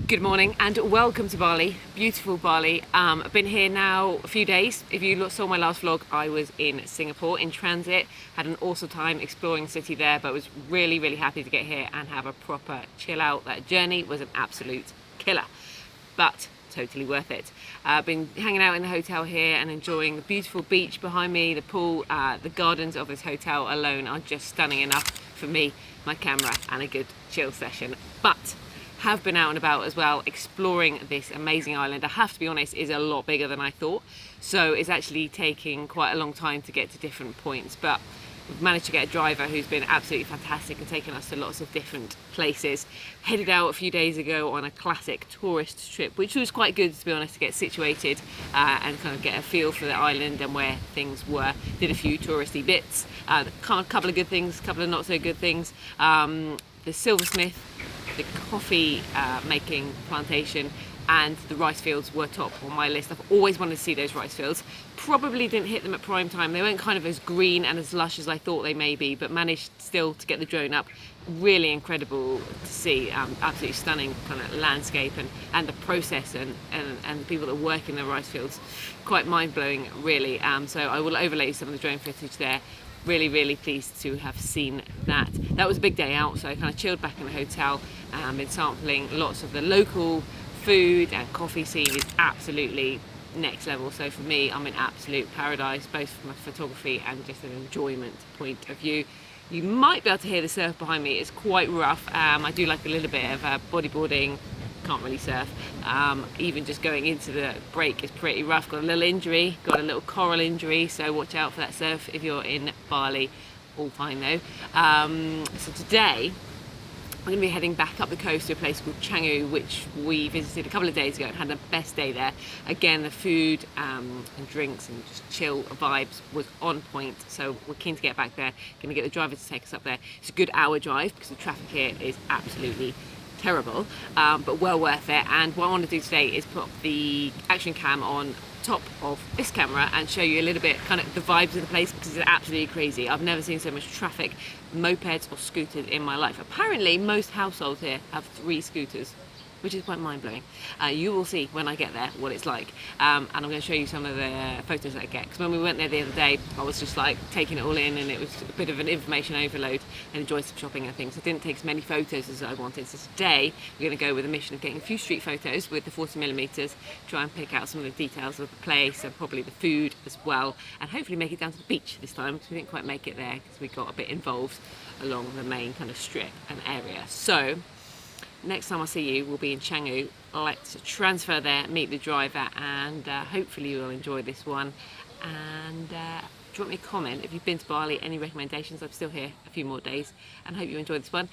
Good morning and welcome to Bali, beautiful Bali. I've been here now a few days. If you saw my last vlog, I was in Singapore in transit, had an awesome time exploring the city there, but was really happy to get here and have a proper chill out. That journey was an absolute killer, but totally worth it. I've been hanging out in the hotel here and enjoying the beautiful beach behind me, the pool, the gardens of this hotel alone are just stunning enough for me, my camera and a good chill session. But have been out and about as well, exploring this amazing island. I have to be honest, is a lot bigger than I thought, so it's actually taking quite a long time to get to different points, but we've managed to get a driver who's been absolutely fantastic and taken us to lots of different places. Headed out a few days ago on a classic tourist trip, which was quite good, to be honest, to get situated and kind of get a feel for the island and where things were. Did a few touristy bits, a couple of good things, a couple of not so good things. The silversmith, the coffee making plantation and the rice fields were top on my list. I've always wanted to see those rice fields. Probably didn't hit them at prime time. They weren't kind of as green and as lush as I thought they may be, but managed still to get the drone up. Really incredible to see, absolutely stunning kind of landscape and the process and the people that work in the rice fields. Quite mind-blowing, really. So I will overlay some of the drone footage there. Really pleased to have seen that. That was a big day out, so I kind of chilled back in the hotel and been sampling lots of the local food and coffee scene is absolutely next level. So for me, I'm in absolute paradise, both from a photography and just an enjoyment point of view. You might be able to hear the surf behind me. It's quite rough. I do like a little bit of bodyboarding. Can't really surf. Even just going into the break is pretty rough. Got a little injury, got a little coral injury, so watch out for that surf if you're in Bali. All fine though. So today I'm going to be heading back up the coast to a place called Changu, which we visited a couple of days ago and had the best day there. Again, the food and drinks and just chill vibes was on point, so we're keen to get back there. Going to get the driver to take us up there. It's a good hour drive because the traffic here is absolutely terrible, but well worth it. And what I want to do today is put the action cam on top of this camera and show you a little bit kind of the vibes of the place, because it's absolutely crazy. I've never seen so much traffic, mopeds or scooters in my life. Apparently most households here have 3 scooters, which is quite mind-blowing. You will see when I get there what it's like, and I'm going to show you some of the photos that I get, because when we went there the other day I was just like taking it all in and it was a bit of an information overload and enjoyed some shopping and things. I didn't take as many photos as I wanted, so today we're going to go with a mission of getting a few street photos with the 40mm, try and pick out some of the details of the place and probably the food as well, and hopefully make it down to the beach this time, because we didn't quite make it there because we got a bit involved along the main kind of strip and area. So next time I see you will be in Changu. Let's transfer there, meet the driver, and hopefully you will enjoy this one. And drop me a comment if you've been to Bali, any recommendations. I'm still here a few more days, and hope you enjoy this one.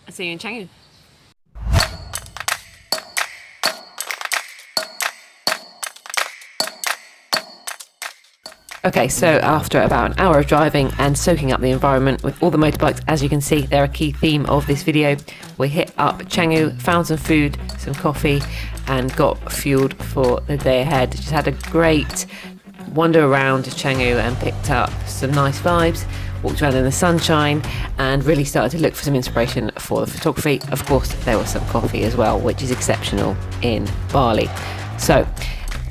I'll see you in Changu. Okay, so after about an hour of driving and soaking up the environment with all the motorbikes, as you can see, they're a key theme of this video. We hit up Changu, found some food, some coffee, and got fueled for the day ahead. Just had a great wander around Changu and picked up some nice vibes, walked around in the sunshine, and really started to look for some inspiration for the photography. Of course, there was some coffee as well, which is exceptional in Bali. So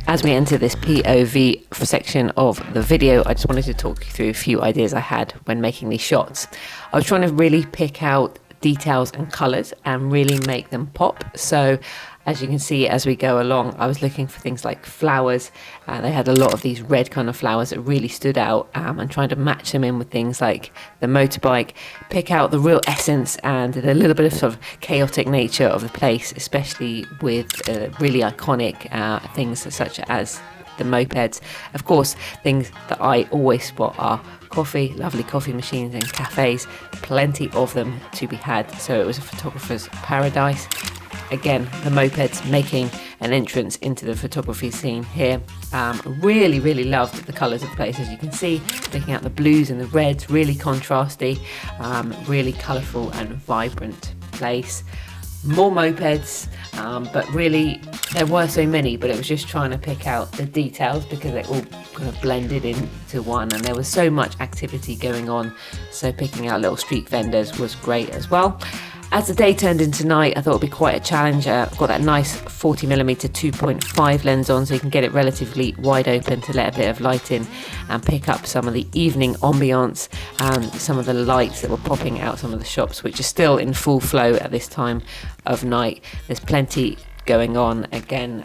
as we enter this POV section of the video, I just wanted to talk you through a few ideas I had when making these shots. I was trying to really pick out details and colours and really make them pop. So as you can see as we go along, I was looking for things like flowers. They had a lot of these red kind of flowers that really stood out, and trying to match them in with things like the motorbike, pick out the real essence and the little bit of sort of chaotic nature of the place, especially with really iconic things such as the mopeds. Of course, things that I always spot are coffee, lovely coffee machines and cafes, plenty of them to be had, so it was a photographer's paradise. Again, the mopeds making an entrance into the photography scene here. Really loved the colours of the place, as you can see, picking out the blues and the reds, really contrasty, really colourful and vibrant place. More mopeds, but really there were so many, but it was just trying to pick out the details because they all kind of blended into one, and there was so much activity going on, so picking out little street vendors was great as well. As the day turned into night, I thought it would be quite a challenge. I've got that nice 40mm 2.5 lens on, so you can get it relatively wide open to let a bit of light in and pick up some of the evening ambiance and some of the lights that were popping out some of the shops, which are still in full flow at this time of night. There's plenty going on again,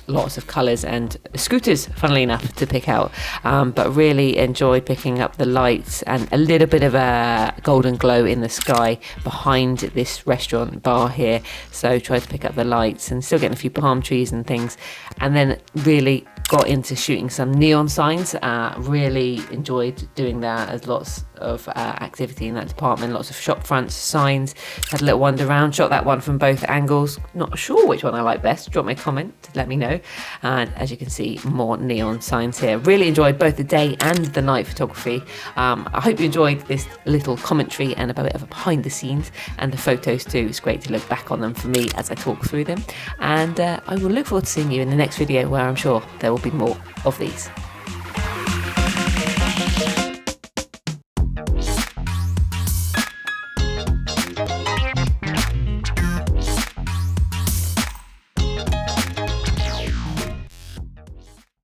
lots of colours and scooters, funnily enough, to pick out, but really enjoyed picking up the lights and a little bit of a golden glow in the sky behind this restaurant bar here. So tried to pick up the lights and still getting a few palm trees and things, and then really got into shooting some neon signs. Really enjoyed doing that. There's lots of activity in that department, lots of shop fronts, signs. Had a little wander around, shot that one from both angles. Not sure which one I like best. Drop me a comment to let me know. And as you can see, more neon signs here. Really enjoyed both the day and the night photography. I hope you enjoyed this little commentary and a bit of a behind the scenes, and the photos too. It's great to look back on them for me as I talk through them. And I will look forward to seeing you in the next video, where I'm sure there will be more of these.